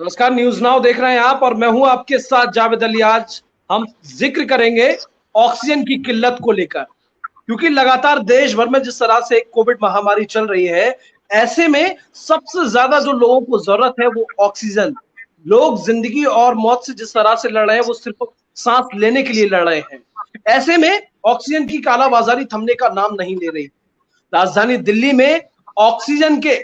नमस्कार, news now देख रहे हैं आप और मैं हूं आपके साथ जावेद अली। आज हम जिक्र करेंगे ऑक्सीजन की किल्लत को लेकर, क्योंकि लगातार देश भर में जिस तरह से कोविड महामारी चल रही है, ऐसे में सबसे ज्यादा जो लोगों को जरूरत है वो ऑक्सीजन। लोग जिंदगी और मौत से जिस तरह से लड़ रहे हैं वो सिर्फ सांस लेने के लिए लड़ रहे हैं। ऐसे में ऑक्सीजन की कालाबाजारी थमने का नाम नहीं ले रही। राजधानी दिल्ली में ऑक्सीजन के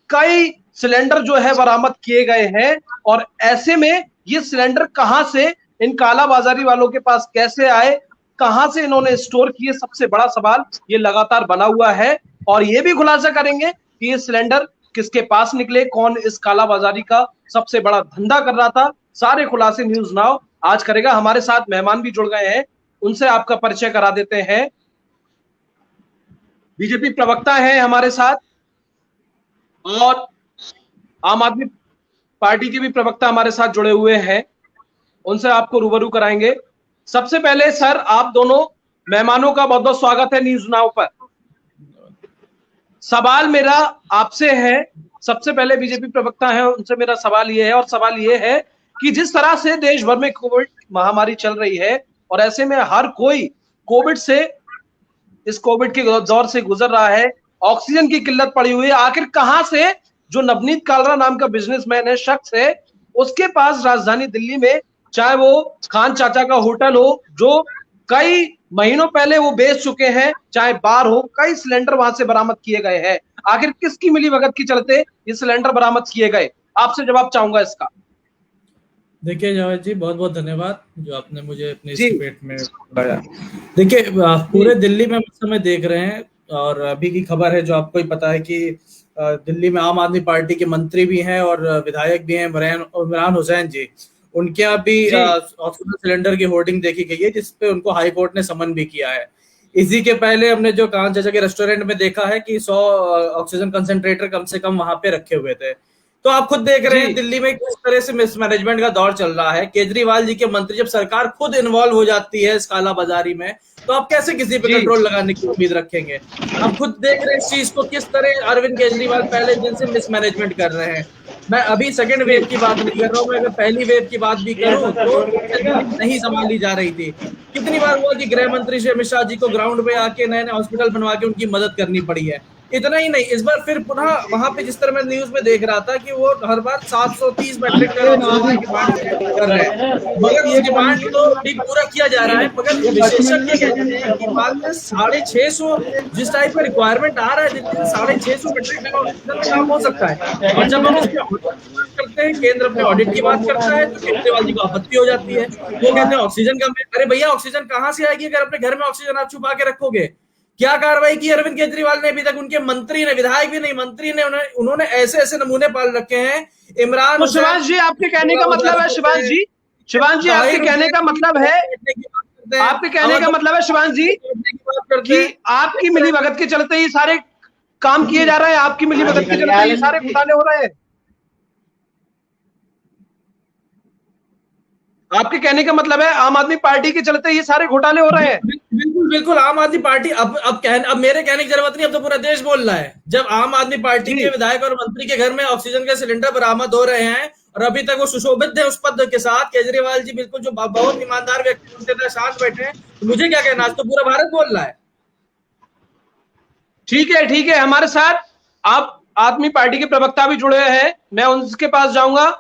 कई सिलेंडर जो है बरामद किए गए हैं, और ऐसे में ये सिलेंडर कहां से इन कालाबाजारी वालों के पास कैसे आए, कहां से इन्होंने स्टोर किए, सबसे बड़ा सवाल ये लगातार बना हुआ है। और ये भी खुलासा करेंगे कि ये सिलेंडर किसके पास निकले, कौन इस कालाबाजारी का सबसे बड़ा धंधा कर रहा था। सारे खुलासे न्यूज नाउ आज करेगा। हमारे साथ मेहमान भी जुड़ गए हैं, उनसे आपका परिचय करा देते हैं। बीजेपी प्रवक्ता है हमारे साथ और आम आदमी पार्टी के भी प्रवक्ता हमारे साथ जुड़े हुए हैं, उनसे आपको रूबरू कराएंगे। सबसे पहले सर, आप दोनों मेहमानों का बहुत बहुत स्वागत है न्यूज नाउ पर। सवाल मेरा आपसे है, सबसे पहले बीजेपी प्रवक्ता है, उनसे मेरा सवाल ये है, और सवाल ये है कि जिस तरह से देश भर में कोविड महामारी चल रही है और ऐसे में हर कोई कोविड से, इस कोविड के दौर से गुजर रहा है, ऑक्सीजन की किल्लत पड़ी हुई है, आखिर कहां से जो नवनीत कालरा नाम का बिजनेसमैन है, शख्स है, उसके पास राजधानी दिल्ली में, चाहे वो खान चाचा का होटल हो जो कई महीनों पहले वो बेच चुके हैं, चाहे बार हो, कई सिलेंडर वहां से बरामद किए गए हैं। आखिर किसकी मिलीभगत के चलते ये सिलेंडर बरामद किए गए? आपसे जवाब चाहूंगा इसका। देखिए जावेद जी, बहुत बहुत धन्यवाद जो आपने मुझे अपने इस जी डिबेट में बुलाया। देखिए, पूरे दिल्ली में इस समय देख रहे हैं, और अभी की खबर है जो आपको ही पता है कि दिल्ली में आम आदमी पार्टी के मंत्री भी हैं और विधायक भी हैं, इमरान हुसैन जी। उनके यहाँ भी ऑक्सीजन सिलेंडर की होर्डिंग देखी गई है, जिसपे उनको हाई कोर्ट ने समन भी किया है। इसी के पहले हमने जो कान चाचा के रेस्टोरेंट में देखा है कि 100 ऑक्सीजन कंसेंट्रेटर कम से कम वहां पे रखे हुए थे। तो आप खुद देख रहे हैं दिल्ली में किस तरह से मिसमैनेजमेंट का दौर चल रहा है। केजरीवाल जी के मंत्री, जब सरकार खुद इन्वॉल्व हो जाती है इस कालाबाजारी में, तो आप कैसे किसी पे कंट्रोल लगाने की उम्मीद रखेंगे? आप खुद देख रहे हैं इस चीज को, किस तरह अरविंद केजरीवाल पहले दिन से मिसमैनेजमेंट कर रहे हैं। मैं अभी सेकंड वेव की बात नहीं कर रहा हूँ, मैं अगर पहली वेव की बात भी करूँ तो नहीं संभाली जा रही थी। कितनी बार हुआ कि गृह मंत्री श्री अमित शाह जी को ग्राउंड पे आके नए नए हॉस्पिटल बनवा के उनकी मदद करनी पड़ी है। इतना ही नहीं, इस बार फिर पुनः वहां पे जिस तरह मैं न्यूज में देख रहा था कि वो हर बार 730 मैट्रिक टन ऑक्सीजन की डिमांड कर रहे हैं, मगर ये डिमांड तो भी पूरा किया जा रहा है। मगर विशेषज्ञ कहते हैं कि मात्र 650 जिस टाइप का रिक्वायरमेंट आ रहा है दिल्ली में, 650 मैट्रिक टन ऑक्सीजन में काम हो सकता है। और जब हम इसके ऑडिट की बात करते हैं, केंद्र अपने ऑडिट की बात करता है, तो केजरीवाल जी को आपत्ति हो जाती है। वो कहते हैं ऑक्सीजन कम है। अरे भैया, ऑक्सीजन कहाँ से आएगी अगर अपने घर में ऑक्सीजन आप छुपा के रखोगे? क्या कार्रवाई की अरविंद केजरीवाल ने अभी तक? उनके मंत्री ने, विधायक भी नहीं, मंत्री ने, उन्होंने ऐसे ऐसे नमूने पाल रखे हैं। इमरान, तो शिवांश जी, आपके कहने का मतलब है, शिवांश जी आपके कहने का मतलब है, आपके कहने का मतलब है शिवांश जी कि आपकी मिलीभगत के चलते ये सारे काम किए जा रहे हैं, आपकी मिलीभगत के चलते ये सारे घोटाले हो रहे हैं। आपके कहने का मतलब है आम आदमी पार्टी के चलते ये सारे घोटाले हो रहे हैं। बिल्कुल बिल्कुल, आम आदमी पार्टी अब मेरे कहने की जरूरत नहीं, अब तो पूरा देश बोल रहा है। जब आम आदमी पार्टी के विधायक और मंत्री के घर में ऑक्सीजन के सिलेंडर बरामद हो रहे हैं और अभी तक वो सुशोभित है उस पद के साथ, केजरीवाल जी बिल्कुल जो बहुत ईमानदार व्यक्ति थे, शांत बैठे हैं, तो मुझे क्या कहना, आज तो पूरा भारत बोल रहा है। ठीक है, हमारे साथ आप आदमी पार्टी के प्रवक्ता भी जुड़े हैं, मैं उनके पास जाऊंगा।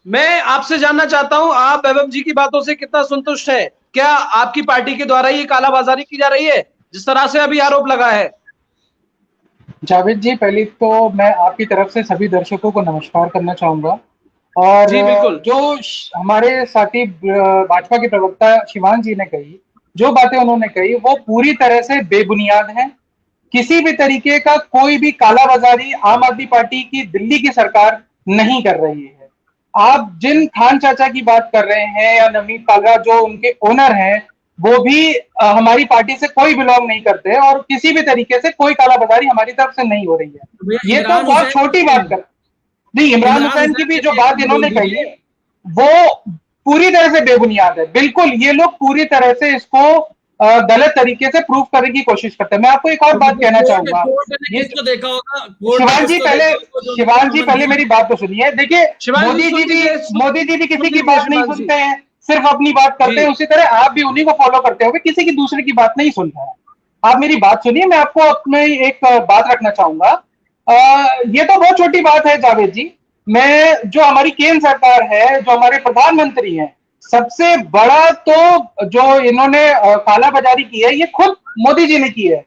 मैं आपसे जानना चाहता हूं, आप वैभव जी की बातों से कितना संतुष्ट है? क्या आपकी पार्टी के द्वारा ये कालाबाजारी की जा रही है जिस तरह से अभी आरोप लगा है? जावेद जी, पहले तो मैं आपकी तरफ से सभी दर्शकों को नमस्कार करना चाहूंगा। और जी बिल्कुल। जो हमारे साथी भाजपा के प्रवक्ता शिवान जी ने कही, जो बातें उन्होंने कही, वो पूरी तरह से बेबुनियाद है। किसी भी तरीके का कोई भी कालाबाजारी आम आदमी पार्टी की दिल्ली की सरकार नहीं कर रही है। आप जिन खान चाचा की बात कर रहे हैं या नवनीत कालरा जो उनके ओनर हैं, वो भी हमारी पार्टी से कोई बिलोंग नहीं करते हैं, और किसी भी तरीके से कोई कालाबाजारी हमारी तरफ से नहीं हो रही है। ये तो बहुत छोटी बात कर नहीं, इमरान हुसैन की भी जो बात इन्होंने कही वो पूरी तरह से बेबुनियाद है। बिल्कुल, ये लोग पूरी तरह से इसको गलत तरीके से प्रूव करने की कोशिश करते हैं। मैं आपको एक और बात कहना चाहूंगा, ये देखा होगा शिवान जी पहले मेरी बात तो सुनिए। देखिए, मोदी जी भी किसी की बात नहीं सुनते हैं, सिर्फ अपनी बात करते हैं। उसी तरह आप भी उन्हीं को फॉलो करते होंगे, किसी की दूसरे की बात नहीं सुनते हैं। आप मेरी बात सुनिए, मैं आपको अपने एक बात रखना चाहूंगा। ये तो बहुत छोटी बात है जावेद जी। मैं जो हमारी केंद्र सरकार है, जो हमारे प्रधानमंत्री हैं, सबसे बड़ा तो जो इन्होंने काला बाजारी की है, ये खुद मोदी जी ने की है।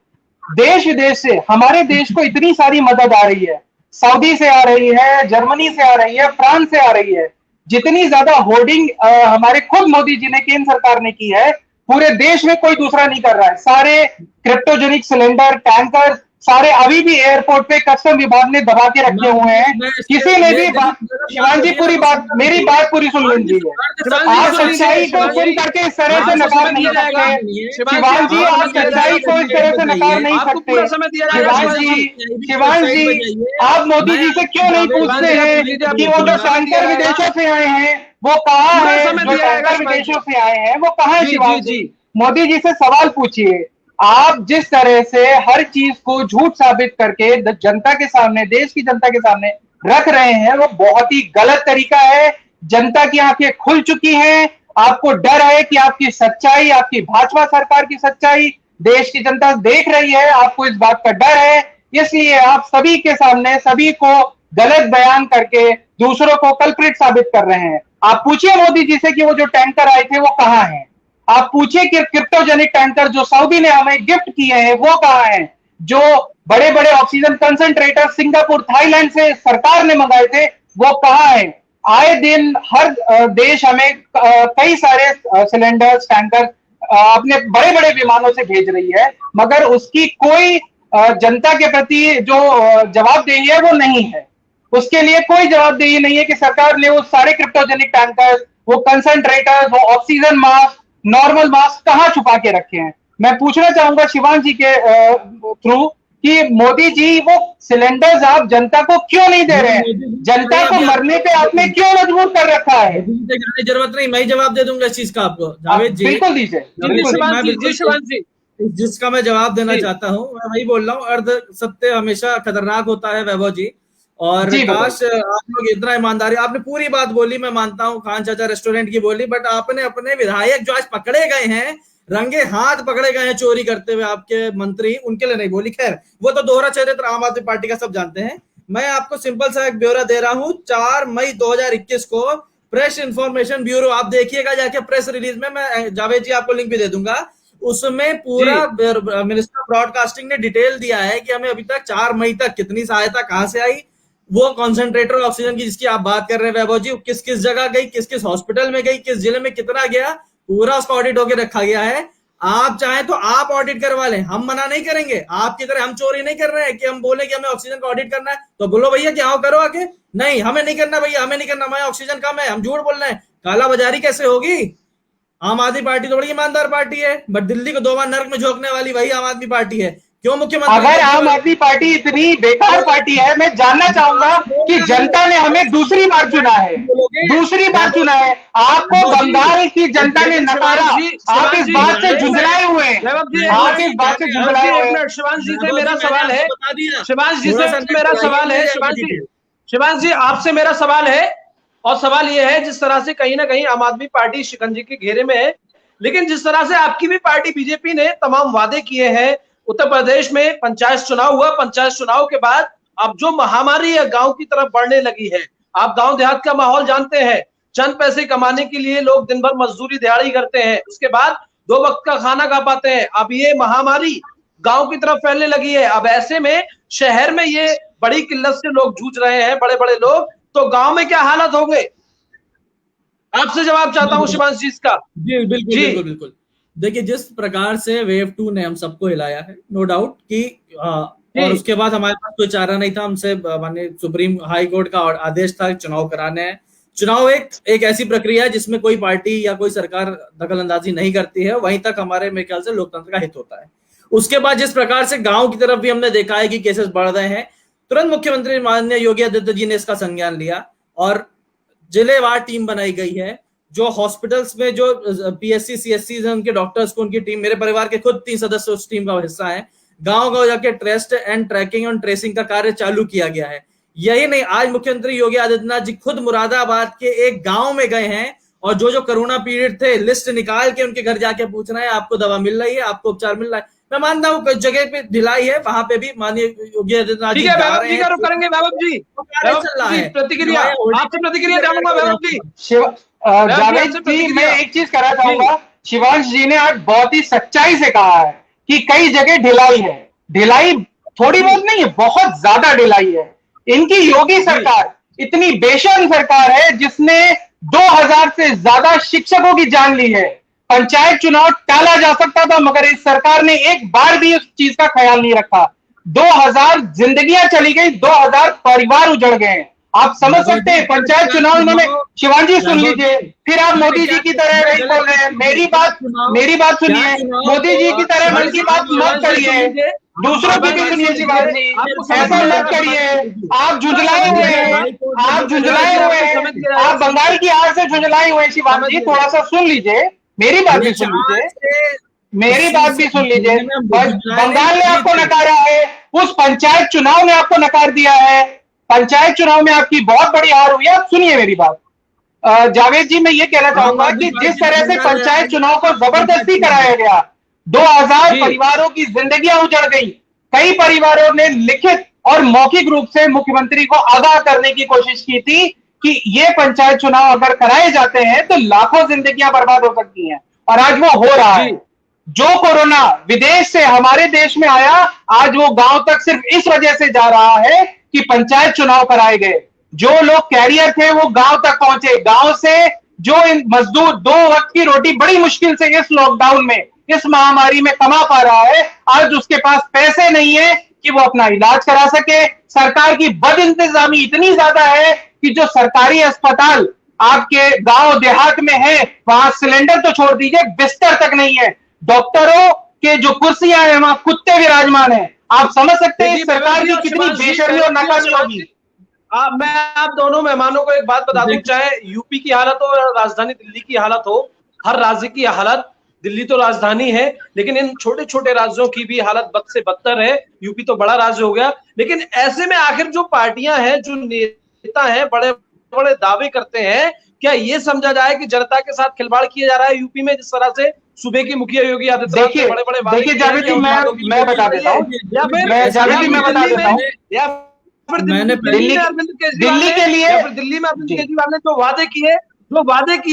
देश विदेश से हमारे देश को इतनी सारी मदद आ रही है, सऊदी से आ रही है, जर्मनी से आ रही है, फ्रांस से आ रही है। जितनी ज्यादा होर्डिंग हमारे खुद मोदी जी ने, केंद्र सरकार ने की है, पूरे देश में कोई दूसरा नहीं कर रहा है। सारे क्रिप्टोजेनिक सिलेंडर, टैंकर, सारे अभी भी एयरपोर्ट पे कस्टम विभाग ने दबा के रखे हुए हैं। किसी ने भी शिवान जी पूरी बात, मेरी बात पूरी सुन लीजिए। आप सच्चाई को सुन करके इस तरह से नकार नहीं सकते शिवान जी, आप सच्चाई को इस तरह से नकार नहीं सकते शिवान जी। आप मोदी जी से क्यों नहीं पूछते हैं कि वो जो टैंकर विदेशों से आए हैं वो कहाँ है, जो टैंकर विदेशों से आए हैं वो कहाँ है? शिवान जी, मोदी जी से सवाल पूछिए। आप जिस तरह से हर चीज को झूठ साबित करके जनता के सामने, देश की जनता के सामने रख रहे हैं, वो बहुत ही गलत तरीका है। जनता की आंखें खुल चुकी हैं। आपको डर है कि आपकी सच्चाई, आपकी भाजपा सरकार की सच्चाई देश की जनता देख रही है। आपको इस बात का डर है, इसलिए आप सभी के सामने सभी को गलत बयान करके दूसरों को कल्प्रिट साबित कर रहे हैं। आप पूछिए मोदी जी से कि वो जो टैंकर आए थे वो कहाँ हैं। आप पूछिए कि क्रिप्टोजेनिक टैंकर जो सऊदी ने हमें गिफ्ट किए हैं वो कहाँ हैं। जो बड़े बड़े ऑक्सीजन कंसंट्रेटर सिंगापुर, थाईलैंड से सरकार ने मंगाए थे वो कहाँ हैं। आए दिन हर देश हमें कई सारे सिलेंडर्स, टैंकर अपने बड़े बड़े विमानों से भेज रही है, मगर उसकी कोई जनता के प्रति जो जवाबदेही है वो नहीं है। उसके लिए कोई जवाबदेही नहीं है कि सरकार ने वो सारे क्रिप्टोजेनिक टैंकर, वो कंसंट्रेटर्स, वो ऑक्सीजन मास्क, नॉर्मल मास्क कहाँ छुपा के रखे हैं। मैं पूछना चाहूंगा शिवान जी के थ्रू कि मोदी जी वो सिलेंडर्स आप जनता को क्यों नहीं दे रहे हैं? जनता को मरने पे आपने क्यों मजबूर कर रखा है? जरूरत नहीं, मैं जवाब दे दूंगा इस चीज का आपको जावेद जी। बिल्कुल दीजिए शिवान जी। जिसका मैं जवाब देना चाहता हूँ, मैं वही बोल रहा हूँ, अर्ध सत्य हमेशा खतरनाक होता है वैभव जी। और काश आप लोग इतना ईमानदारी, आपने पूरी बात बोली, मैं मानता हूँ खान चाचा रेस्टोरेंट की बोली, बट आपने अपने विधायक जो आज पकड़े गए हैं, रंगे हाथ पकड़े गए हैं चोरी करते हुए, आपके मंत्री, उनके लिए नहीं बोली। खैर, वो तो दोहरा चरित्र आम आदमी पार्टी का सब जानते हैं। मैं आपको सिंपल सा एक ब्यौरा दे रहा हूँ। 4 मई 2021 को प्रेस इंफॉर्मेशन ब्यूरो, आप देखिएगा जाके प्रेस रिलीज में, मैं जावेद जी आपको लिंक भी दे दूंगा। उसमें पूरा मिनिस्टर ब्रॉडकास्टिंग ने डिटेल दिया है कि हमें अभी तक 4 मई तक कितनी सहायता कहां से आई, वो कॉन्सेंट्रेटर ऑक्सीजन की जिसकी आप बात कर रहे हैं वैभव जी, किस किस जगह गई, किस किस हॉस्पिटल में गई, किस जिले में कितना गया, पूरा उसका ऑडिट होकर रखा गया है। आप चाहें तो आप ऑडिट करवा लें, हम मना नहीं करेंगे। आपकी तरह हम चोरी नहीं कर रहे हैं कि हम बोले कि हमें ऑक्सीजन का ऑडिट करना है तो बोलो भैया कि आओ करो आके। नहीं, हमें नहीं करना भैया, हमें नहीं करना, हमारे ऑक्सीजन कम है, हम झूठ बोल रहे हैं। काला बाजारी कैसे होगी? आम आदमी पार्टी तो बड़ी ईमानदार पार्टी है, बट दिल्ली को 2 बार नर्क में झोंकने वाली वही आम आदमी पार्टी है। क्यों मुख्यमंत्री? अगर आम आदमी पार्टी इतनी बेकार पार्टी है, मैं जानना चाहूंगा कि जनता ने हमें दूसरी बार चुना है, दूसरी बार चुना है। आपको बंगाल की जनता ने नकारा, आप इस बात से झुंझलाए हुए हैं, आप इस बात से झुंझलाए हुए हैं। शिवान जी से मेरा सवाल है, शिवान जी से मेरा सवाल है, शिवान जी आपसे मेरा सवाल है, और सवाल यह है, जिस तरह से कहीं ना कहीं आम आदमी पार्टी शिकंजी के घेरे में है, लेकिन जिस तरह से आपकी भी पार्टी बीजेपी ने तमाम वादे किए हैं, उत्तर प्रदेश में पंचायत चुनाव हुआ, पंचायत चुनाव के बाद अब जो महामारी है गांव की तरफ बढ़ने लगी है। आप गांव देहात का माहौल जानते हैं, चंद पैसे कमाने के लिए लोग दिन भर मजदूरी दिहाड़ी करते हैं, उसके बाद 2 वक्त का खाना खा पाते हैं। अब ये महामारी गांव की तरफ फैलने लगी है। अब ऐसे में शहर में ये बड़ी किल्लत से लोग जूझ रहे हैं, बड़े बड़े लोग, तो गांव में क्या हालत होंगे? आपसे जवाब चाहता हूं शिवांश जी इसका। जी बिल्कुल बिल्कुल। देखिए, जिस प्रकार से वेव 2 ने हम सबको हिलाया है, नो डाउट कि और उसके बाद हमारे पास कोई चारा नहीं था, हमसे माने सुप्रीम हाई कोर्ट का आदेश था चुनाव कराने हैं। चुनाव एक ऐसी प्रक्रिया है जिसमें कोई पार्टी या कोई सरकार दखल अंदाजी नहीं करती है, वहीं तक हमारे मेरे ख्याल से लोकतंत्र का हित होता है। उसके बाद जिस प्रकार से गांव की तरफ भी हमने देखा है कि केसेस बढ़ रहे हैं, तुरंत मुख्यमंत्री माननीय योगी आदित्यनाथ जी ने इसका संज्ञान लिया और जिलेवार टीम बनाई गई है। जो हॉस्पिटल्स में जो पीएससी सीएससी हैं उनके डॉक्टर्स को, उनकी टीम, मेरे परिवार के खुद 3 सदस्य उस टीम का हिस्सा है, गांव-गांव जाके टेस्ट एंड ट्रैकिंग और ट्रेसिंग का कार्य चालू किया गया है। यही नहीं, आज मुख्यमंत्री योगी आदित्यनाथ जी खुद मुरादाबाद के एक गांव में गए हैं और जो कोरोना पीड़ित थे लिस्ट निकाल के उनके घर जाके पूछ रहे हैं आपको दवा मिल रही है, आपको उपचार मिल रहा है। मैं मानता हूँ कुछ जगह पे ढिलाई है, वहां पे भी माननीय योगी आदित्यनाथ जी जा रहे हैं। करेंगे वैभव जी, प्रतिक्रिया, आपसे प्रतिक्रिया जानूंगा वैभव जी। जावेद जी, मैं एक चीज कहना चाहूंगा, शिवांश जी ने आज बहुत ही सच्चाई से कहा है कि कई जगह ढिलाई है। ढिलाई थोड़ी बहुत नहीं है, बहुत ज्यादा ढिलाई है। इनकी योगी सरकार इतनी बेशर्म सरकार है जिसने 2000 से ज्यादा शिक्षकों की जान ली है। पंचायत चुनाव टाला जा सकता था मगर इस सरकार ने एक बार भी उस चीज का ख्याल नहीं रखा। 2000 जिंदगियां चली गई, 2000 परिवार उजड़ गए। आप समझ सकते हैं पंचायत चुनाव इन्होंने, शिवांजी सुन लीजिए, फिर आप मोदी जी की तरह नहीं बोल रहे हैं। मेरी बात सुनिए, मोदी जी की तरह मन की बात मत करिए, दूसरों की भी सुनिए शिवांजी, ऐसा मत करिए। आप झुंझलाए हुए हैं, आप बंगाल की आग से झुंझलाए हुए हैं। शिवांजी थोड़ा सा सुन लीजिए, मेरी बात भी सुन लीजिए। बंगाल ने आपको नकारा है, उस पंचायत चुनाव ने आपको नकार दिया है। पंचायत चुनाव में आपकी बहुत बड़ी हार हुई है। आप सुनिए मेरी बात। जावेद जी, मैं ये कहना चाहूंगा कि जिस तरह से पंचायत चुनाव को जबरदस्ती कराया गया, 2000 परिवारों की जिंदगियां उजड़ गई। कई परिवारों ने लिखित और मौखिक रूप से मुख्यमंत्री को आगाह करने की कोशिश की थी कि ये पंचायत चुनाव अगर कराए जाते हैं तो लाखों जिंदगियां बर्बाद हो सकती हैं, और आज वो हो रहा है। जो कोरोना विदेश से हमारे देश में आया, आज वो गांव तक सिर्फ इस वजह से जा रहा है कि पंचायत चुनाव कराए गए। जो लोग कैरियर थे वो गांव तक पहुंचे। गांव से जो मजदूर 2 वक्त की रोटी बड़ी मुश्किल से इस लॉकडाउन में, इस महामारी में कमा पा रहा है, आज उसके पास पैसे नहीं है कि वो अपना इलाज करा सके। सरकार की बदइंतजामी इतनी ज्यादा है कि जो सरकारी अस्पताल आपके गांव देहात में है, वहां सिलेंडर तो छोड़ दीजिए, बिस्तर तक नहीं है। डॉक्टरों के जो कुर्सियां हैं वहां कुत्ते विराजमान हैं। आप समझ सकते हैं सरकार की कितनी बेशर्मी और नाकामी होगी। मैं आप दोनों मेहमानों को एक बात बता दूं, चाहे यूपी की हालत हो या राजधानी दिल्ली की हालत हो, हर राज्य की हालत, दिल्ली तो राजधानी है लेकिन इन छोटे छोटे राज्यों की भी हालत बद से बदतर है। यूपी तो बड़ा राज्य हो गया, लेकिन ऐसे में आखिर जो पार्टियां हैं, जो नेता हैं, बड़े बड़े दावे करते हैं, क्या ये समझा जाए कि जनता के साथ खिलवाड़ किया जा रहा है यूपी में? जिस तरह से सूबे की मुखिया योगी आदित्यनाथ देखिए जावेद जी, मैं बता देता हूँ, या फिर दिल्ली के लिए दिल्ली में अरविंद केजरीवाल ने जो वादे किए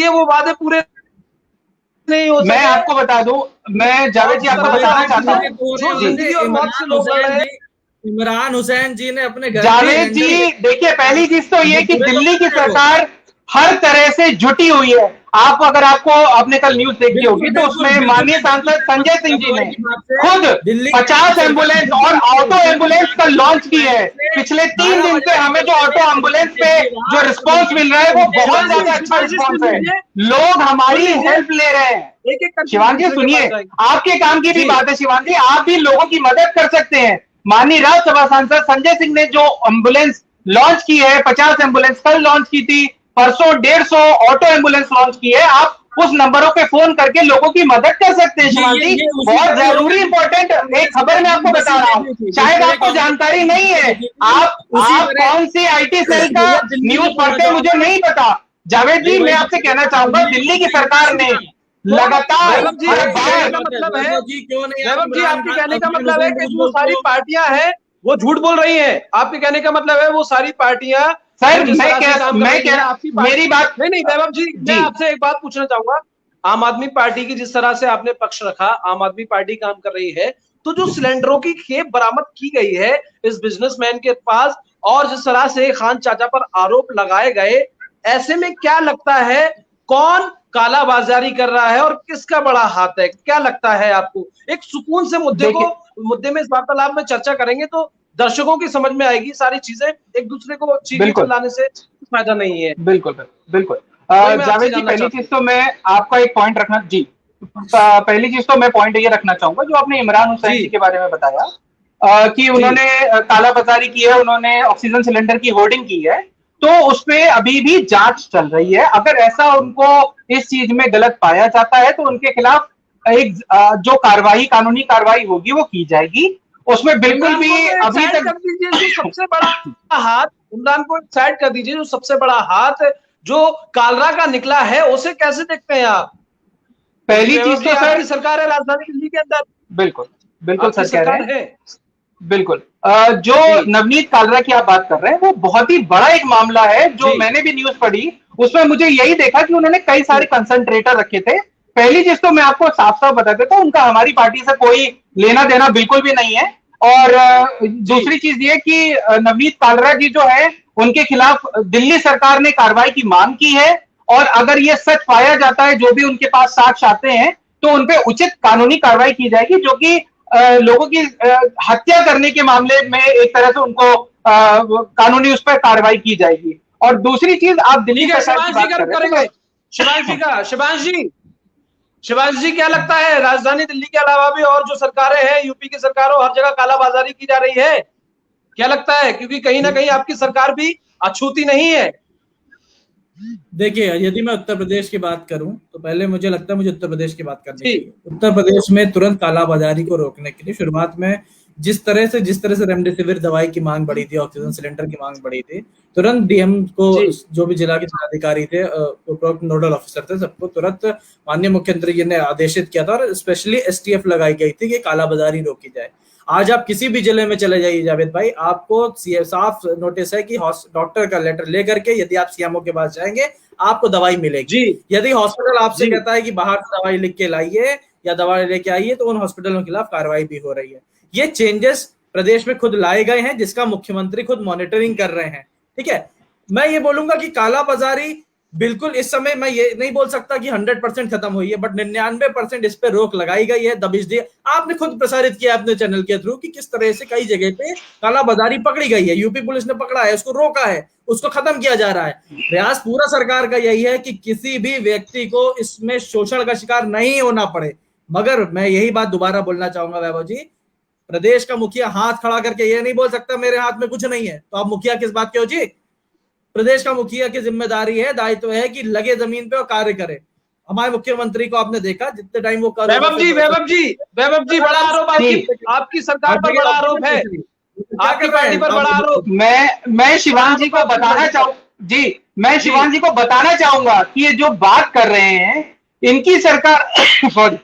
वो वादे पूरे नहीं हो। मैं आपको बता दूं, मैं जावेद जी आपको बताना चाहता हूँ, इमरान हुसैन जी ने अपने घर, जावेद जी देखिए, पहली चीज तो ये कि दिल्ली की सरकार हर तरह से जुटी हुई है। अगर आपने कल न्यूज देखी होगी तो उसमें माननीय सांसद संजय सिंह जी ने खुद 50 एम्बुलेंस और ऑटो एम्बुलेंस का लॉन्च की है। पिछले 3 दिन से हमें जो ऑटो एम्बुलेंस पे जो रिस्पांस मिल रहा है वो बहुत ज्यादा अच्छा रिस्पांस है। लोग हमारी हेल्प ले रहे हैं। शिवांगी सुनिए, आपके काम की भी बात है शिवांगी, आप भी लोगों की मदद कर सकते हैं। माननीय राज्यसभा सांसद संजय सिंह ने जो एम्बुलेंस लॉन्च की है, 50 एम्बुलेंस कल लॉन्च की थी, परसों 150 ऑटो एम्बुलेंस लॉन्च की है। आप उस नंबरों पे फोन करके लोगों की मदद कर सकते हैं। शिवांगी, बहुत जरूरी इंपॉर्टेंट एक खबर मैं आपको बता रहा हूँ, शायद आपको जानकारी नहीं है। आप कौन सी आईटी सेल का न्यूज पढ़ते हैं मुझे नहीं पता। जावेद जी, मैं आपसे कहना चाहूंगा, दिल्ली की सरकार ने लगातार, आपके कहने का मतलब है कि जो सारी पार्टियां हैं वो झूठ बोल रही हैं। आपके कहने का मतलब है वो सारी पार्टियां, सर मेरी बात नहीं वैभव जी, मैं आपसे एक बात पूछना चाहूंगा। आम आदमी पार्टी की जिस तरह से आपने पक्ष रखा, आम आदमी पार्टी काम कर रही है, तो जो सिलेंडरों की खेप बरामद की गई है इस बिजनेसमैन के पास, और जिस तरह से खान चाचा पर आरोप लगाए गए, ऐसे में क्या लगता है कौन कालाबाजारी कर रहा है और किसका बड़ा हाथ है? क्या लगता है आपको? एक सुकून से मुद्दे में इस वार्तालाप में चर्चा करेंगे तो दर्शकों की समझ में आएगी सारी चीजें। एक दूसरे को चीख लाने से फायदा नहीं है। बिल्कुल जावेद जी, पहली चीज तो मैं आपका एक पॉइंट रखना जी, पहली चीज तो मैं पॉइंट ये रखना चाहूंगा जो आपने इमरान हुसैन जी के बारे में बताया कि उन्होंने कालाबाजारी की है, उन्होंने ऑक्सीजन सिलेंडर की होर्डिंग की है, तो उसपे अभी भी जांच चल रही है। अगर ऐसा उनको इस चीज में गलत पाया जाता है तो उनके खिलाफ एक जो कार्रवाई, कानूनी कार्रवाई होगी वो की जाएगी। उसमें बिल्कुल भी अभी तक कर दीजिए जो सबसे बड़ा हाथ, इमरान को साइड कर दीजिए, जो सबसे बड़ा हाथ जो कालरा का निकला है उसे कैसे देखते हैं आप? पहली चीज तो सर, सरकार है राजधानी दिल्ली के अंदर, बिल्कुल बिल्कुल सर कह रहे हैं, बिल्कुल। जो नवनीत कालरा की आप बात कर रहे हैं वो बहुत ही बड़ा एक मामला है। जो मैंने भी न्यूज पढ़ी उसमें मुझे यही देखा कि उन्होंने कई सारे कंसंट्रेटर रखे थे। पहली चीज तो मैं आपको साफ साफ बता देता हूं, उनका हमारी पार्टी से कोई लेना देना बिल्कुल भी नहीं है। और दूसरी चीज ये कि नवनीत कालरा जी जो है उनके खिलाफ दिल्ली सरकार ने कार्रवाई की मांग की है, और अगर ये सच पाया जाता है, जो भी उनके पास साक्ष्य आते हैं, तो उनपे उचित कानूनी कार्रवाई की जाएगी, जो कि लोगों की हत्या करने के मामले में एक तरह से उनको कानूनी उस पर कार्रवाई की जाएगी। और दूसरी चीज, आप दिल्ली सरकार की बात कर रहे हैं, शिवांश जी क्या लगता है, राजधानी दिल्ली के अलावा भी और जो सरकारें हैं, यूपी की सरकारों, हर जगह कालाबाजारी की जा रही है, क्या लगता है? क्योंकि कहीं ना कहीं आपकी सरकार भी अछूती नहीं है। देखिए, यदि मैं उत्तर प्रदेश की बात करूं तो पहले मुझे लगता है मुझे उत्तर प्रदेश की बात करनी चाहिए। उत्तर प्रदेश में तुरंत कालाबाजारी को रोकने के लिए शुरुआत में जिस तरह से रेमडेसिविर दवाई की मांग बढ़ी थी, ऑक्सीजन सिलेंडर की मांग बढ़ी थी, तुरंत डीएम को, जो भी जिला के जिलाधिकारी थे, उपरोक्त नोडल ऑफिसर थे, सबको तुरंत माननीय मुख्यमंत्री जी ने आदेशित किया था और स्पेशली एसटीएफ लगाई गई थी कि कालाबाजारी रोकी जाए। आज आप किसी भी जिले में चले जाइए जावेद भाई, आपको साफ नोटिस है कि डॉक्टर का लेटर लेकर के यदि आप सीएमओ के पास जाएंगे आपको दवाई मिलेगी। यदि हॉस्पिटल आपसे कहता है कि बाहर से दवाई लिख के लाइए या दवाई लेके आइए, तो उन हॉस्पिटलों के खिलाफ कार्रवाई भी हो रही है। ये चेंजेस प्रदेश में खुद लाए गए हैं, जिसका मुख्यमंत्री खुद मॉनिटरिंग कर रहे हैं। ठीक है, मैं ये बोलूंगा कि कालाबाजारी बिल्कुल इस समय मैं ये नहीं बोल सकता कि 100% खत्म हुई है, बट 99% इस पे रोक लगाई गई है, दबिश दी। आपने खुद प्रसारित किया अपने चैनल के थ्रू कि किस तरह से कई जगह पे कालाबाजारी पकड़ी गई है, यूपी पुलिस ने पकड़ा है, उसको रोका है, उसको खत्म किया जा रहा है। प्रयास पूरा सरकार का यही है कि किसी भी व्यक्ति को इसमें शोषण का शिकार नहीं होना पड़े। मगर मैं यही बात दोबारा बोलना चाहूंगा वैभव जी, प्रदेश का मुखिया हाथ खड़ा करके ये नहीं बोल सकता मेरे हाथ में कुछ नहीं है, तो आप मुखिया किस बात के हो जी? प्रदेश का मुखिया की जिम्मेदारी है, दायित्व है कि लगे जमीन पे और कार्य करे। हमारे मुख्यमंत्री को आपने देखा जितने टाइम वो कर, वैभव जी बड़ा आरोप आपकी सरकार पर बड़ा आरोप है, आपकी पार्टी पर बड़ा आरोप। मैं शिवांश जी को बताना चाहूंगा कि ये जो बात कर रहे हैं इनकी सरकार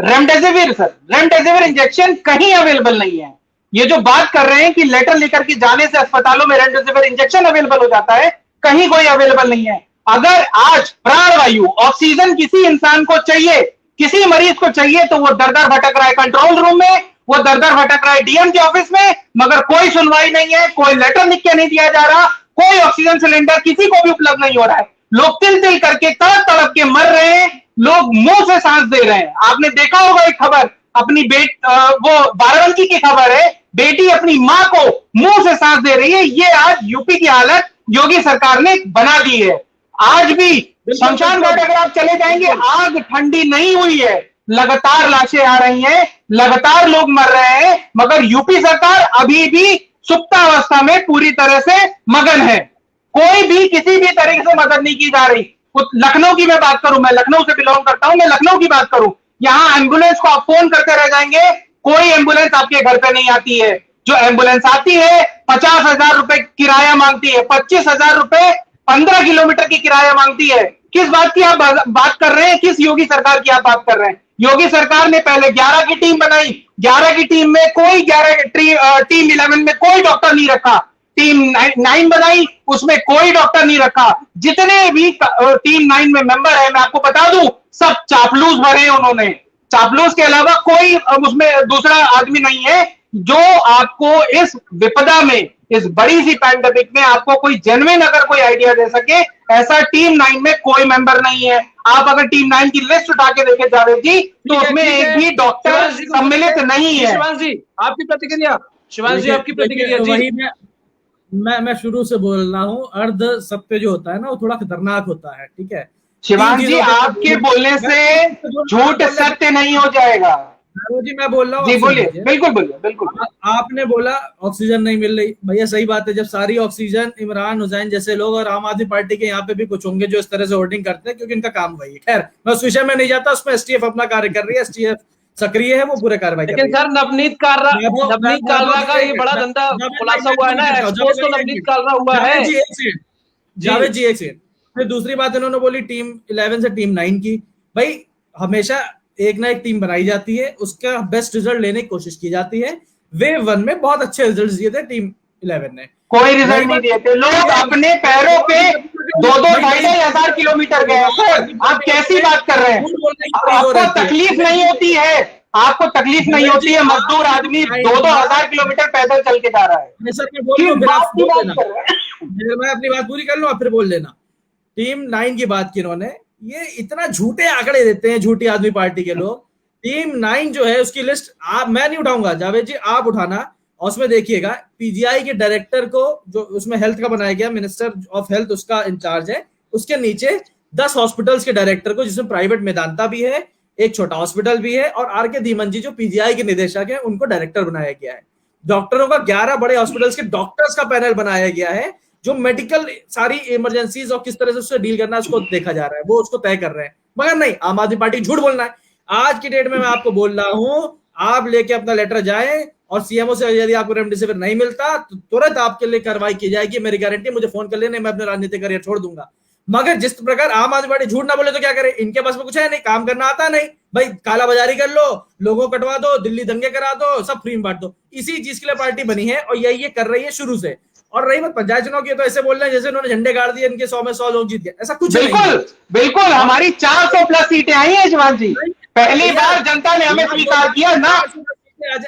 रेमडेसिविर इंजेक्शन कहीं अवेलेबल नहीं है। ये जो बात कर रहे हैं कि लेटर लेकर के जाने से अस्पतालों में रेमडेसिविर इंजेक्शन अवेलेबल हो जाता है, कहीं कोई अवेलेबल नहीं है। अगर आज प्राणवायु ऑक्सीजन किसी इंसान को चाहिए, किसी मरीज को चाहिए, तो वो दर दर भटक रहा है कंट्रोल रूम में, वो दर दर भटक रहा है डीएम के ऑफिस में, मगर कोई सुनवाई नहीं है, कोई लेटर लिख के नहीं दिया जा रहा, कोई ऑक्सीजन सिलेंडर किसी को भी उपलब्ध नहीं हो रहा है। लोग तिल तिल करके तड़प तड़प के मर रहे हैं, लोग मुंह से सांस दे रहे हैं। आपने देखा होगा एक खबर, अपनी वो बाराबंकी की खबर है, बेटी अपनी मां को मुंह से सांस दे रही है। ये आज यूपी की हालत योगी सरकार ने बना दी है। आज भी शमशान घाट अगर आप चले जाएंगे, आग ठंडी नहीं हुई है, लगातार लाशें आ रही हैं, लगातार लोग मर रहे हैं, मगर यूपी सरकार अभी भी सुप्तावस्था में पूरी तरह से मगन है। कोई भी किसी भी तरीके से मदद नहीं की जा रही। लखनऊ की मैं बात करूं, मैं लखनऊ से बिलोंग करता हूं, मैं लखनऊ की बात करूं, यहां एम्बुलेंस को आप फोन करते रह जाएंगे, कोई एम्बुलेंस आपके घर पे नहीं आती है। जो एम्बुलेंस आती है 50,000 रुपए किराया मांगती है, 25,000 रुपए 15 किलोमीटर की किराया मांगती है। किस बात की आप बात कर रहे हैं? किस योगी सरकार की आप बात कर रहे हैं? योगी सरकार ने पहले 11 की टीम बनाई, 11 की टीम में कोई टीम 11 में कोई डॉक्टर नहीं रखा, टीम 9 बनाई, उसमें कोई डॉक्टर नहीं रखा। जितने भी टीम 9 में मेंबर है, मैं आपको बता दूं, सब चापलूस भरे उन्होंने। चापलूस के अलावा कोई उसमें दूसरा आदमी नहीं है जो आपको इस विपदा में, इस बड़ी सी पैंडेमिक में आपको कोई जेन्युइन अगर कोई आइडिया दे सके, ऐसा टीम 9 में कोई मेंबर नहीं है। आप अगर टीम 9 की लिस्ट उठा के देखे जावेद जी, तो उसमें एक भी डॉक्टर सम्मिलित नहीं है। शिवांश जी आपकी प्रतिक्रिया, शिवांश जी आपकी प्रतिक्रिया। वही मैं शुरू से बोल रहा हूँ, अर्ध सत्य जो होता है ना वो थोड़ा खतरनाक होता है। ठीक है शिवांश जी, आपके बोलने से झूठ सत्य नहीं हो जाएगा। जी मैं बोल रहा हूँ, जी बोलिए, बिल्कुल बोलिए, बिल्कुल। आपने बोला ऑक्सीजन नहीं मिल रही, भैया सही बात है, जब सारी ऑक्सीजन इमरान हुसैन जैसे लोग और आम आदमी पार्टी के यहाँ पे भी कुछ होंगे जो इस तरह से होर्डिंग करते हैं, क्योंकि इनका काम वही है। खैर मैं उस विषय में नहीं जाता, उसमें एसटीएफ अपना कार्य कर रही है, एसटीएफ सक्रिय है, वो पूरे कार्रवाई कर रही है। लेकिन सर नवनीत कालरा का ये बड़ा धंधा खुलासा हुआ है ना, एक्सपोज तो नवनीत कालरा हुआ है। जावेद जी एक सेकंड। फिर दूसरी बात इन्होंने बोली टीम 11 से टीम 9 की। भाई हमेशा एक ना एक टीम बनाई जाती है, उसका बेस्ट रिजल्ट लेने की कोशिश की जाती है। वेव 1 में बहुत अच्छे रिजल्ट दिए थे टीम 11 ने, कोई रिजल्ट नहीं दिए थे। लोग अपने पैरों पे 2,000-2,500 किलोमीटर गए। आप कैसी बात कर रहे हैं? आपको तकलीफ नहीं होती है, आपको तकलीफ नहीं होती है? मजदूर आदमी 2,000 किलोमीटर पैदल चल के जा रहा है। मैं अपनी बात पूरी कर लूं, आप फिर बोल लेना। टीम 9 की बात की इन्होंने, ये इतना झूठे आंकड़े देते हैं झूठी आदमी पार्टी के लोग। टीम 9 जो है उसकी लिस्ट आप, मैं नहीं उठाऊंगा, जावेद जी आप उठाना, और उसमें देखिएगा पीजीआई के डायरेक्टर को, जो उसमें हेल्थ का बनाया गया, मिनिस्टर ऑफ हेल्थ उसका इंचार्ज है, उसके नीचे 10 हॉस्पिटल्स के डायरेक्टर को, जिसमें प्राइवेट मेदांता भी है, एक छोटा हॉस्पिटल भी है, और आर के धीमन जी जो पीजीआई के निदेशक है उनको डायरेक्टर बनाया गया है। डॉक्टरों का 11 बड़े हॉस्पिटल्स के डॉक्टर्स का पैनल बनाया गया है, जो मेडिकल सारी इमरजेंसीज और किस तरह से उससे डील करना है उसको देखा जा रहा है, वो उसको तय कर रहे हैं। मगर नहीं, आम आदमी पार्टी झूठ बोलना है। आज की डेट में मैं आपको बोल रहा हूं, आप लेके अपना लेटर जाए और सीएमओ से यदि आपको रेमडेसिविर नहीं मिलता तो तुरंत आपके लिए कार्रवाई की जाएगी, मेरी गारंटी। मुझे फोन कर लेने, मैं अपने राजनीतिक करियर छोड़ दूंगा। मगर जिस प्रकार आम आदमी पार्टी झूठ ना बोले तो क्या करे, इनके पास में कुछ है नहीं, काम करना आता नहीं। भाई काला बाजारी कर लो, लोगों को कटवा दो, दिल्ली दंगे करा दो, सब फ्री में बांट दो, इसी चीज के लिए पार्टी बनी है और यही ये कर रही है शुरू से। और रही बात पंचायत चुनाव की, तो ऐसे बोल रहे हैं जैसे उन्होंने झंडे गाड़ दिए, इनके 100 में 100 लोग जीत गए, ऐसा कुछ नहीं। बिल्कुल हमारी 400 प्लस सीटें आई हैं शिवान जी, पहली बार जनता ने हमें स्वीकार किया ना।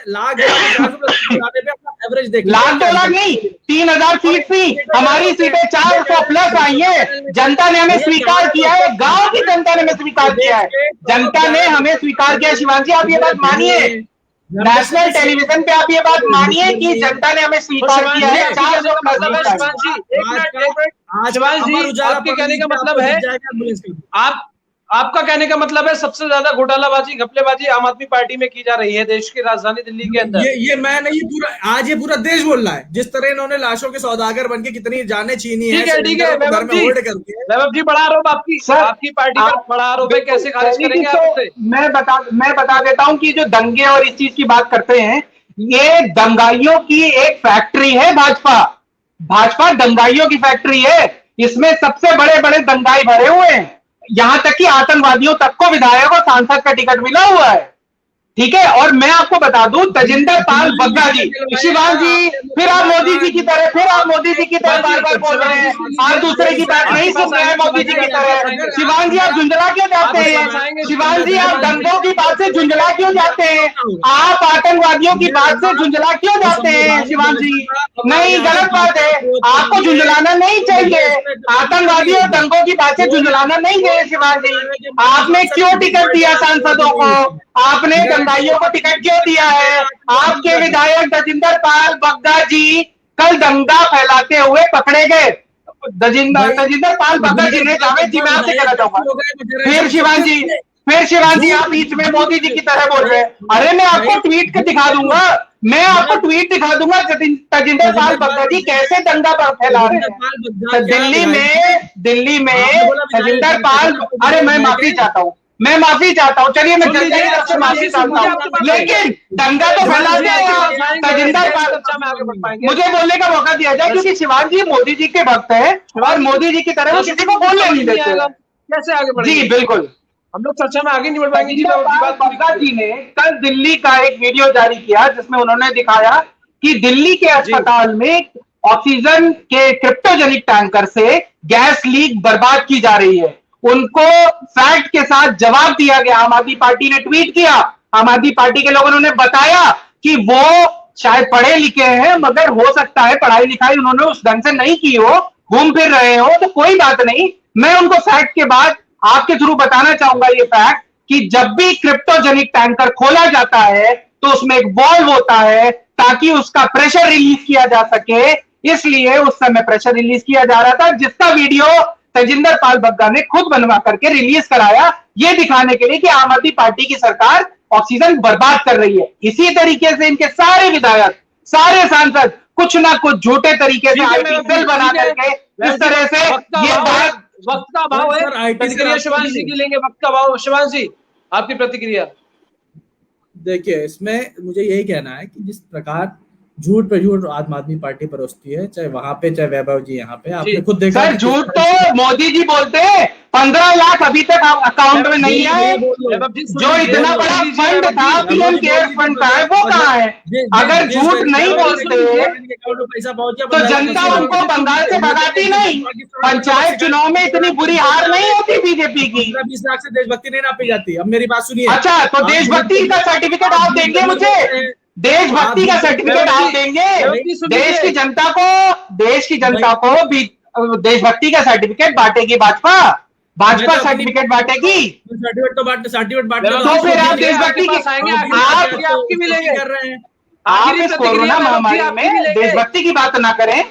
लाख एवरेज देख, लाख 2 लाख नहीं, 3,000 सीट थी, हमारी सीटें 400 प्लस आई है। जनता ने हमें स्वीकार किया है, गांव की जनता ने हमें स्वीकार किया है, जनता ने हमें स्वीकार किया। शिवान जी आप ये बात मानिए, नेशनल टेलीविजन पे आप ये बात मानिए कि जनता ने हमें स्वीकार किया है। 400 प्लस। शिवान जी आपके कहने का मतलब है, आपका कहने का मतलब है सबसे ज्यादा घोटालाबाजी घपलेबाजी आम आदमी पार्टी में की जा रही है देश की राजधानी दिल्ली के अंदर। ये मैं नहीं, पूरा आज ये पूरा देश बोल रहा है। जिस तरह इन्होंने लाशों के सौदागर बनके कितनी जाने छीनी है, ठीक है वैभव जी, बड़ा आरोप आपकी पार्टी पर बड़ा आरोप है, कैसे खारिज करेंगे आप उसे? मैं बता देता हूं कि जो दंगे और इस चीज की बात करते हैं, ये दंगाइयों की एक फैक्ट्री है। भाजपा दंगाइयों की फैक्ट्री है, इसमें सबसे बड़े बड़े दंगाई भरे हुए हैं, यहां तक कि आतंकवादियों तक को विधायक और सांसद का टिकट मिला हुआ है। ठीक है, और मैं आपको बता दूं, तजिंदर पाल बग्गा जी, शिवान जी फिर आप मोदी जी की तरह बार बार बोल रहे हैं, आप दूसरे की बात नहीं सुन रहे हैं मोदी जी की तरह। शिवान जी आप झुंझला क्यों जाते हैं? शिवान जी आप दंगों की बात से झुंझला क्यों जाते हैं? आप आतंकवादियों की बात से झुंझला क्यों जाते हैं? शिवान जी नहीं, गलत बात है, आपको झुंझलाना नहीं चाहिए, आतंकवादियों और दंगों की बात से झुंझलाना नहीं चाहिए। शिवान जी आपने क्यों टिकट दिया सांसदों को, आपने दंगाइयों को टिकट क्यों दिया है? आपके विधायक तजिंदर पाल बग्गा जी कल दंगा फैलाते हुए पकड़े गए। तजिंदर पाल बग्गा जी ने, जावेद जी मैं आपसे कहना चाहूंगा, फिर शिवान जी आप बीच में मोदी जी की तरह बोल रहे हैं। अरे मैं आपको ट्वीट दिखा दूंगा, तजिंदर पाल बग्गा जी कैसे दंगा फैला रहे हैं दिल्ली में तजिंदर पाल। अरे मैं माफी चाहता हूँ, चलिए मैं जल्दी माफी चाहता हूँ, लेकिन दंगा तो फैलाते हैं तजिंदर पाल। मुझे बोलने का मौका दिया जाए, क्योंकि शिवान जी मोदी जी के भक्त हैं और मोदी जी की तरह वो किसी को बोलने नहीं देते। कैसे आगे बढ़ेंगे? जी बिल्कुल, हम लोग चर्चा में आगे नहीं बढ़ पाएंगे। बग्गा जी ने कल दिल्ली का एक वीडियो जारी किया, जिसमें उन्होंने दिखाया कि दिल्ली के अस्पताल में ऑक्सीजन के क्रिप्टोजेनिक टैंकर से गैस लीक बर्बाद की जा रही है। उनको फैक्ट के साथ जवाब दिया गया। आम आदमी पार्टी ने ट्वीट किया, आम आदमी पार्टी के लोगों ने बताया कि वो शायद पढ़े लिखे हैं, मगर हो सकता है पढ़ाई लिखाई उन्होंने उस ढंग से नहीं की हो, घूम फिर रहे हो, तो कोई बात नहीं। मैं उनको फैक्ट के बाद आपके थ्रू बताना चाहूंगा ये फैक्ट कि जब भी क्रिप्टोजेनिक टैंकर खोला जाता है तो उसमें एक वॉल्व होता है ताकि उसका प्रेशर रिलीज किया जा सके, इसलिए उस समय प्रेशर रिलीज किया जा रहा था, जिसका वीडियो तजिंदर पाल बग्गा ने खुद बनवा करके रिलीज कराया, ये दिखाने के लिए कि आम आदमी पार्टी की सरकार ऑक्सीजन बर्बाद कर रही है। इसी तरीके से इनके सारे विधायक, सारे सांसद कुछ ना कुछ झूठे तरीके से आईटी सेल बना करके इस तरह से ये बात। वक्त का अभाव है, प्रतिक्रिया शिवांश जी की लेंगे। वक्त का अभाव, शिवांश जी आपकी प्रतिक्रिया। देखिए, इसमें मुझे यही कहना है कि जिस प्रकार झूठ पे झूठ आम आदमी पार्टी परोसती है, चाहे वहां पे चाहे वैभव जी यहाँ पे, आपने खुद देखा। सर झूठ तो मोदी जी बोलते हैं, 15 लाख अभी तक अकाउंट में नहीं आए। जो इतना बड़ा फंड था, पीएम केयर्स फंड का है, वो कहाँ है? अगर झूठ नहीं बोलते तो जनता उनको बंगाल से भगाती नहीं। पंचायत चुनाव में इतनी बुरी हार नहीं होती बीजेपी की। 20 लाख से देशभक्ति नहीं नापी जाती। अब मेरी बात सुनिए। अच्छा, तो देशभक्ति का सर्टिफिकेट आप देंगे मुझे? देशभक्ति का सर्टिफिकेट आप देंगे? देश की जनता को देशभक्ति का सर्टिफिकेट बांटेगी भाजपा? भाजपा सर्टिफिकेट बांटेगी? सर्टिफिकेट बांट तो फिर आप देशभक्ति की आपकी भी लेंगे कर रहे हैं। आप इस कोरोना महामारी में देशभक्ति की बात ना करें।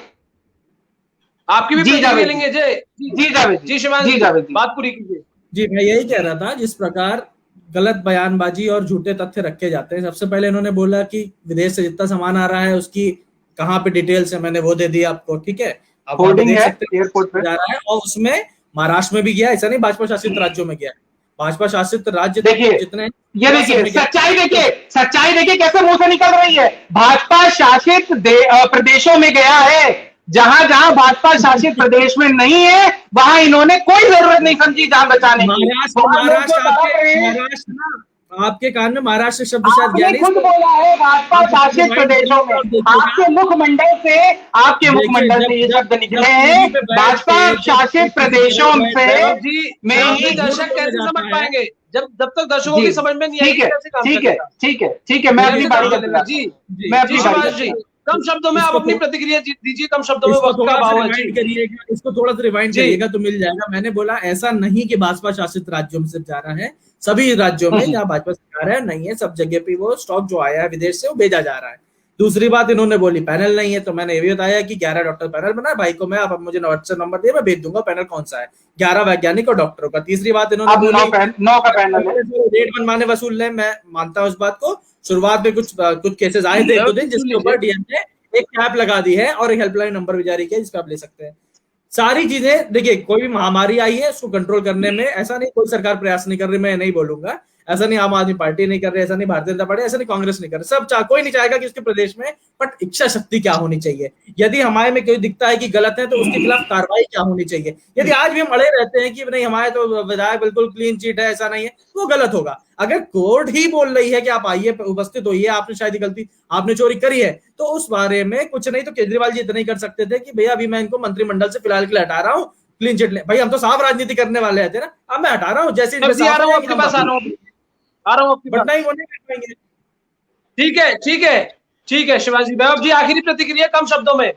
आपकी भी प्रतिक्रिया लेंगे। जी जावेद जी, शिवांश जी बात पूरी कीजिए। जी, मैं यही कह रहा था, जिस प्रकार गलत बयानबाजी और झूठे तथ्य रखे जाते हैं। सबसे पहले इन्होंने बोला कि विदेश से जितना सामान आ रहा है उसकी कहाँ पे डिटेल्स है, मैंने वो दे दी आपको, ठीक है। आप देख सकते हैं एयरपोर्ट पे जा रहा है, और उसमें महाराष्ट्र में भी गया, ऐसा नहीं भाजपा शासित राज्यों में गया। भाजपा शासित राज्य जितने, ये देखिए सच्चाई देखिए कैसे मुंह से निकल रही है। भाजपा शासित प्रदेशों में गया है। जहां जहां भाजपा शासित प्रदेश में नहीं है वहां इन्होंने कोई जरूरत नहीं समझी जान बचाने की। महाराष्ट्र आपके कान में महाराष्ट्र शब्द शायद गया नहीं। खुद बोला है भाजपा शासित प्रदेशों में। आपके मुखमंडल से ये शब्द निकले हैं, भाजपा शासित प्रदेशों से। दर्शक कैसे समझ पाएंगे जब तक दर्शकों की समझ में नहीं आएगी? ठीक है, मैं अपनी बारी करूंगा। मैं अपनी बारी, कम शब्दों में आप अपनी प्रतिक्रिया दीजिए। कम शब्दों में वक्त का अभाव है। इसको थोड़ा सा रिवाइंड करिएगा तो मिल जाएगा। मैंने बोला ऐसा नहीं कि भाजपा शासित राज्यों में सिर्फ जा रहा है, सभी राज्यों में जहाँ भाजपा सरकार है नहीं है, सब जगह पे वो स्टॉक जो आया है विदेश से वो भेजा जा रहा है। दूसरी बात इन्होंने बोली पैनल नहीं है, तो मैंने ये भी बताया कि 11 डॉक्टर पैनल बना है। भाई को मैं, आप मुझे व्हाट्सएप नंबर दिए, मैं भेज दूंगा पैनल कौन सा है, 11 वैज्ञानिक और डॉक्टरों का। तीसरी बात इन्होंने बोली 9 का पैनल है, रेट मनमाने वसूल ले। मैं मानता हूँ इस बात को। शुरुआत में कुछ केसेस आए थे 1-2 दिन, जिसके ऊपर डीएम ने एक कैप लगा दी है और एक हेल्पलाइन नंबर भी जारी किया जिसपे आप ले सकते हैं। सारी चीजें देखिए, कोई भी महामारी आई है उसको कंट्रोल करने में ऐसा नहीं कोई सरकार प्रयास नहीं कर रही, मैं नहीं बोलूंगा। ऐसा नहीं आम आदमी पार्टी नहीं कर रही, ऐसा नहीं भारतीय जनता पार्टी, ऐसा नहीं कांग्रेस नहीं कर रही। सब कोई नहीं चाहेगा कि उसके प्रदेश में, बट इच्छा शक्ति क्या होनी चाहिए। यदि हमारे में कोई दिखता है कि गलत है तो उसके खिलाफ कार्रवाई क्या होनी चाहिए। यदि आज भी हम अड़े रहते हैं कि नहीं हमारे तो विधायक बिल्कुल क्लीन चिट है, ऐसा नहीं है, वो गलत होगा। अगर कोर्ट ही बोल रही है कि आप आइए, उपस्थित होइए, आपने शायद गलती, आपने चोरी करी है, तो उस बारे में कुछ नहीं तो केजरीवाल जी इतना ही कर सकते थे कि भैया अभी मैं इनको मंत्रिमंडल से फिलहाल के लिए हटा रहा हूँ, क्लीन चिट ले। भाई हम तो साफ राजनीति करने वाले थे ना, अब मैं हटा रहा हूँ, जैसे आपके पास आ रहा हूँ बट नहीं, वो नहीं कर पाएंगे। ठीक है शिवाजी। वैभव जी आखिरी प्रतिक्रिया कम शब्दों में।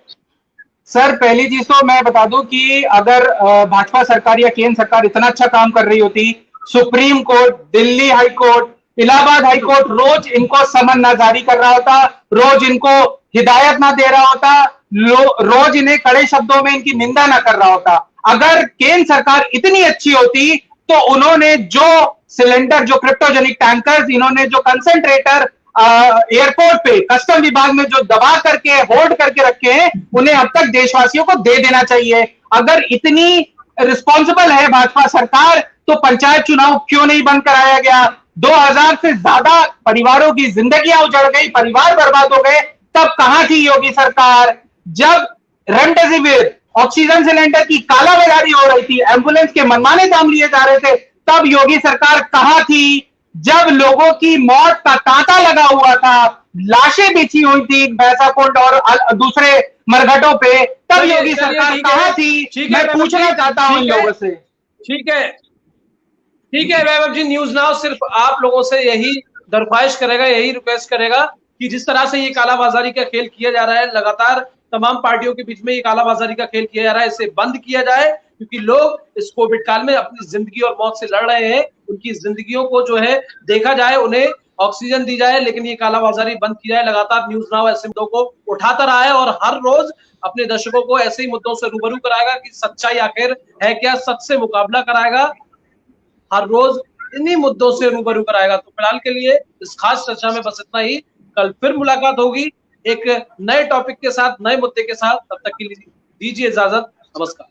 सर पहली चीज तो मैं बता दूं कि अगर भाजपा सरकार या केंद्र सरकार इतना अच्छा काम कर रही होती, Supreme Court, Delhi High Court, Allahabad High Court रोज इनको समन ना जारी कर रहा होता, रोज इनको हिदायत ना दे रहा होता, रोज इन्हें कड़े शब्दों में इनकी निंदा ना कर रहा होता। अगर केंद्र सरकार इतनी अच्छी होती तो उन्होंने जो सिलेंडर, जो क्रिप्टोजेनिक टैंकर्स, इन्होंने जो कंसंट्रेटर एयरपोर्ट पे कस्टम विभाग में जो दबा करके होल्ड करके रखे हैं, उन्हें अब तक देशवासियों को दे देना चाहिए। अगर इतनी रिस्पॉन्सिबल है भाजपा सरकार तो पंचायत चुनाव क्यों नहीं बंद कराया गया? 2000 से ज्यादा परिवारों की जिंदगियां उजड़ गई, परिवार बर्बाद हो गए, तब कहां थी योगी सरकार? जब रेमडेसिविर, ऑक्सीजन सिलेंडर की कालाबाजारी हो रही थी, एम्बुलेंस के मनमाने दाम लिए जा रहे थे, तब योगी सरकार कहां थी? जब लोगों की मौत का तांता लगा हुआ था, लाशें बिछी हुई थी भैंसाकुंड और दूसरे मरघटों पे, तब योगी सरकार कहां थी? मैं पूछना चाहता हूं इन लोगों से। ठीक है वैभव जी, न्यूज नाउ सिर्फ आप लोगों से यही दरख्वास्त करेगा, यही रिक्वेस्ट करेगा कि जिस तरह से ये कालाबाजारी का खेल किया जा रहा है, लगातार तमाम पार्टियों के बीच में ये कालाबाजारी का खेल किया जा रहा है, इसे बंद किया जाए, क्योंकि लोग इस कोविड काल में अपनी जिंदगी और मौत से लड़ रहे हैं। उनकी जिंदगियों को जो है देखा जाए, उन्हें ऑक्सीजन दी जाए, लेकिन ये कालाबाजारी बंद की जाए। लगातार न्यूज नाउ ऐसे मुद्दों को उठाता रहा है और हर रोज अपने दर्शकों को ऐसे ही मुद्दों से रूबरू कराएगा कि सच्चाई आखिर है क्या, सच से मुकाबला कराएगा। हर रोज इन्हीं मुद्दों से रूबरू कराएगा। तो फिलहाल के लिए इस खास चर्चा में बस इतना ही। कल फिर मुलाकात होगी एक नए टॉपिक के साथ, नए मुद्दे के साथ। तब तक के लिए दीजिए इजाजत। नमस्कार।